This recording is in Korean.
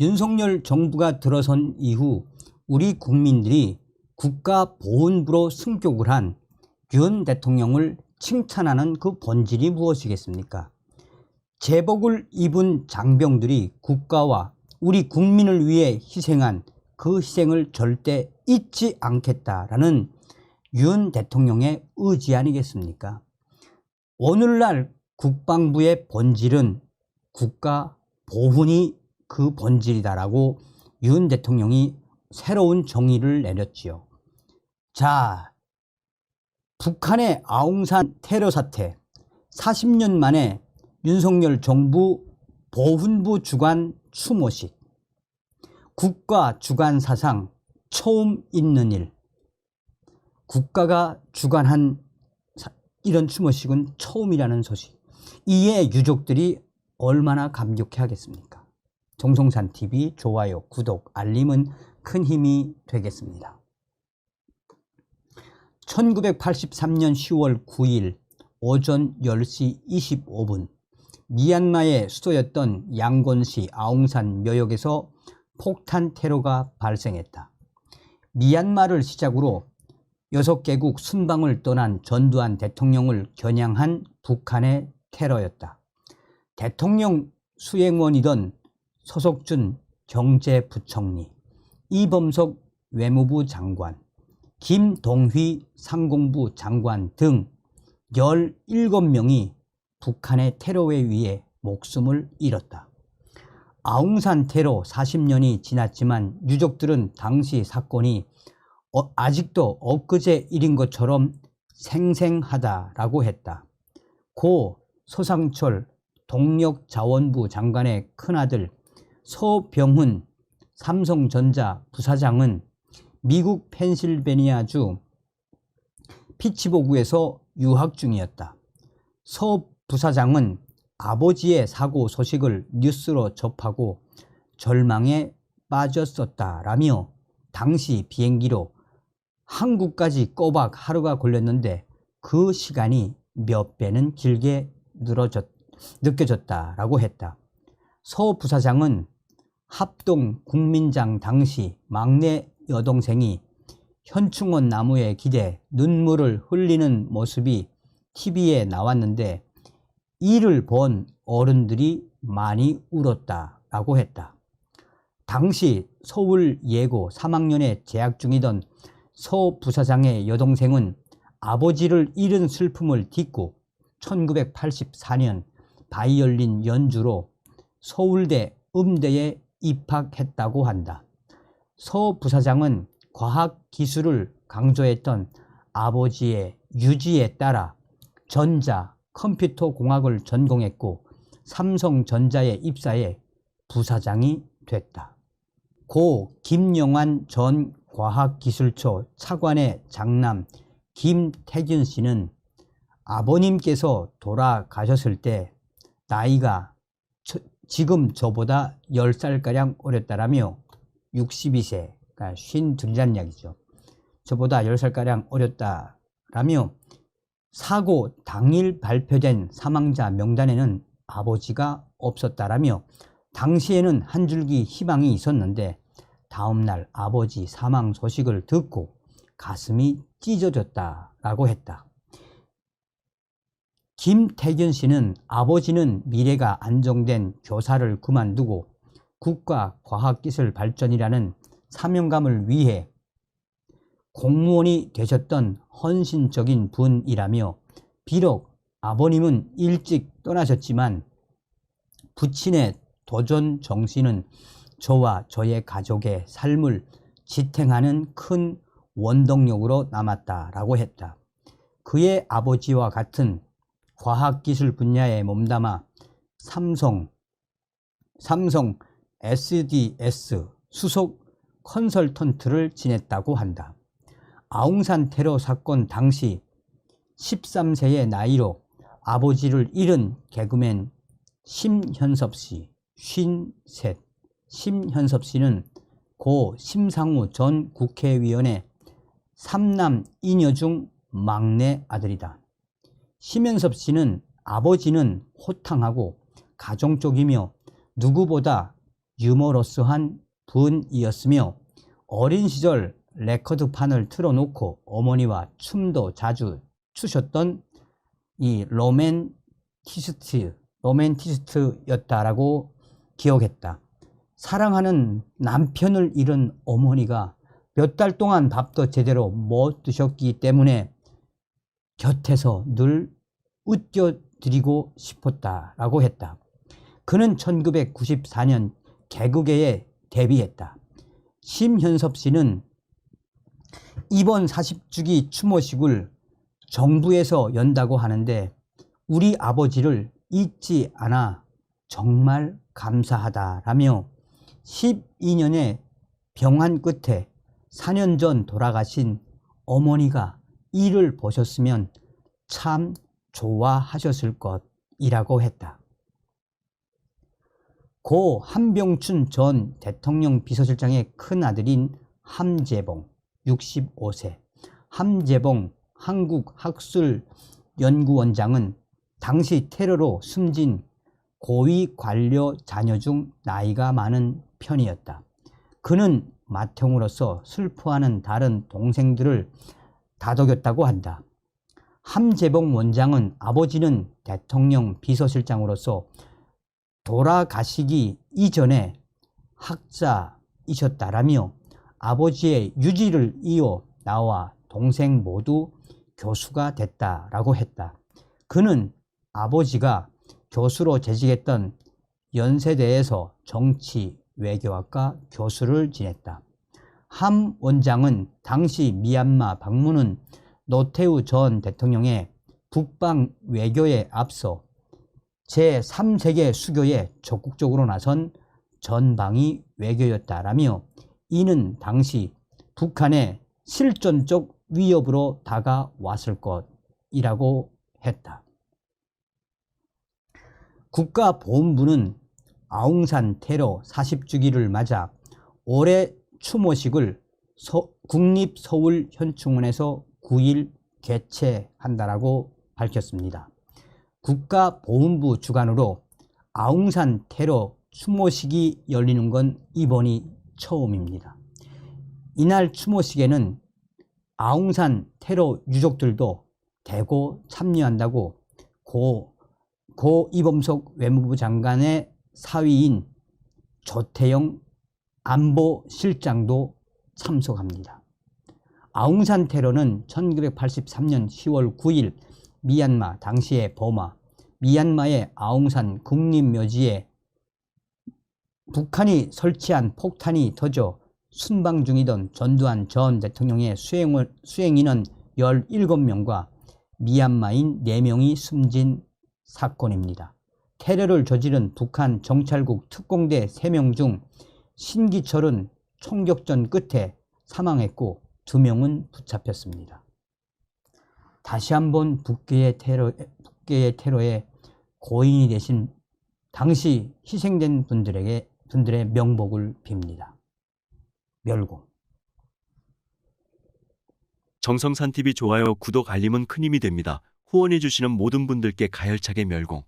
윤석열 정부가 들어선 이후 우리 국민들이 국가보훈부로 승격을 한 윤 대통령을 칭찬하는 그 본질이 무엇이겠습니까? 제복을 입은 장병들이 국가와 우리 국민을 위해 희생한 그 희생을 절대 잊지 않겠다라는 윤 대통령의 의지 아니겠습니까? 오늘날 국방부의 본질은 국가보훈이 그 본질이다라고 윤 대통령이 새로운 정의를 내렸지요. 자, 북한의 아웅산 테러 사태, 40년 만에 윤석열 정부 보훈부 주관 추모식, 국가 주관 사상 처음 있는 일, 국가가 주관한 이런 추모식은 처음이라는 소식. 이에 유족들이 얼마나 감격해 하겠습니까? 정성산TV 좋아요, 구독, 알림은 큰 힘이 되겠습니다. 1983년 10월 9일 오전 10시 25분 미얀마의 수도였던 양곤시 아웅산 묘역에서 폭탄 테러가 발생했다. 미얀마를 시작으로 6개국 순방을 떠난 전두환 대통령을 겨냥한 북한의 테러였다. 대통령 수행원이던 서석준 경제부총리, 이범석 외무부 장관, 김동휘 상공부 장관 등 17명이 북한의 테러에 의해 목숨을 잃었다. 아웅산 테러 40년이 지났지만 유족들은 당시 사건이 아직도 엊그제 일인 것처럼 생생하다라고 했다. 고 서상철 동력자원부 장관의 큰아들 서병훈 삼성전자 부사장은 미국 펜실베니아주 피츠버그에서 유학 중이었다. 서 부사장은 아버지의 사고 소식을 뉴스로 접하고 절망에 빠졌었다라며 당시 비행기로 한국까지 꼬박 하루가 걸렸는데 그 시간이 몇 배는 길게 느껴졌다라고 했다. 서 부사장은 합동 국민장 당시 막내 여동생이 현충원 나무에 기대 눈물을 흘리는 모습이 TV에 나왔는데 이를 본 어른들이 많이 울었다라고 했다. 당시 서울 예고 3학년에 재학 중이던 서 부사장의 여동생은 아버지를 잃은 슬픔을 딛고 1984년 바이올린 연주로 서울대 음대에 입학했다고 한다. 서 부사장은 과학기술을 강조했던 아버지의 유지에 따라 전자, 컴퓨터 공학을 전공했고 삼성전자에 입사해 부사장이 됐다. 고 김영환 전 과학기술처 차관의 장남 김태균 씨는 아버님께서 돌아가셨을 때 나이가 지금 저보다 10살가량 어렸다라며 62세, 그러니까 52이라는 이야기죠. 저보다 10살가량 어렸다라며 사고 당일 발표된 사망자 명단에는 아버지가 없었다라며 당시에는 한 줄기 희망이 있었는데 다음날 아버지 사망 소식을 듣고 가슴이 찢어졌다라고 했다. 김태균 씨는 아버지는 미래가 안정된 교사를 그만두고 국가 과학기술 발전이라는 사명감을 위해 공무원이 되셨던 헌신적인 분이라며 비록 아버님은 일찍 떠나셨지만 부친의 도전 정신은 저와 저의 가족의 삶을 지탱하는 큰 원동력으로 남았다라고 했다. 그의 아버지와 같은 과학기술 분야에 몸담아 삼성 SDS 수석 컨설턴트를 지냈다고 한다. 아웅산 테러 사건 당시 13세의 나이로 아버지를 잃은 개그맨 심현섭 씨 53. 심현섭 씨는 고 심상우 전 국회의원의 3남 2녀 중 막내 아들이다. 심현섭 씨는 아버지는 호탕하고 가정적이며 누구보다 유머러스한 분이었으며 어린 시절 레코드판을 틀어놓고 어머니와 춤도 자주 추셨던 이 로맨티스트였다라고 기억했다. 사랑하는 남편을 잃은 어머니가 몇 달 동안 밥도 제대로 못 드셨기 때문에 곁에서 늘 웃겨드리고 싶었다라고 했다. 그는 1994년 개그계에 데뷔했다. 심현섭 씨는 이번 40주기 추모식을 정부에서 연다고 하는데 우리 아버지를 잊지 않아 정말 감사하다라며 12년의 병환 끝에 4년 전 돌아가신 어머니가 이를 보셨으면 참 좋아하셨을 것이라고 했다. 고 한병춘 전 대통령 비서실장의 큰아들인 함재봉 65세. 함재봉 한국학술연구원장은 당시 테러로 숨진 고위 관료 자녀 중 나이가 많은 편이었다. 그는 맏형으로서 슬퍼하는 다른 동생들을 다독였다고 한다. 함재봉 원장은 아버지는 대통령 비서실장으로서 돌아가시기 이전에 학자이셨다라며 아버지의 유지를 이어 나와 동생 모두 교수가 됐다라고 했다. 그는 아버지가 교수로 재직했던 연세대에서 정치 외교학과 교수를 지냈다. 함 원장은 당시 미얀마 방문은 노태우 전 대통령의 북방 외교에 앞서 제3세계 수교에 적극적으로 나선 전방위 외교였다라며 이는 당시 북한의 실존적 위협으로 다가왔을 것이라고 했다. 국가보훈부는 아웅산 테러 40주기를 맞아 올해 추모식을 국립서울현충원에서 9일 개최한다라고 밝혔습니다. 국가보훈부 주관으로 아웅산 테러 추모식이 열리는 건 이번이 처음입니다. 이날 추모식에는 아웅산 테러 유족들도 대거 참여한다고 고 이범석 외무부 장관의 사위인 조태영 안보실장도 참석합니다. 아웅산 테러는 1983년 10월 9일 미얀마, 당시의 버마, 미얀마의 아웅산 국립묘지에 북한이 설치한 폭탄이 터져 순방 중이던 전두환 전 대통령의 수행인원 17명과 미얀마인 4명이 숨진 사건입니다. 테러를 저지른 북한 정찰국 특공대 3명 중 신기철은 총격전 끝에 사망했고 2명은 붙잡혔습니다. 다시 한번 북계의 테러에 고인이 되신 당시 희생된 분들의 명복을 빕니다. 멸공. 정성산TV 좋아요, 구독, 알림은 큰 힘이 됩니다. 후원해주시는 모든 분들께 가열차게 멸공.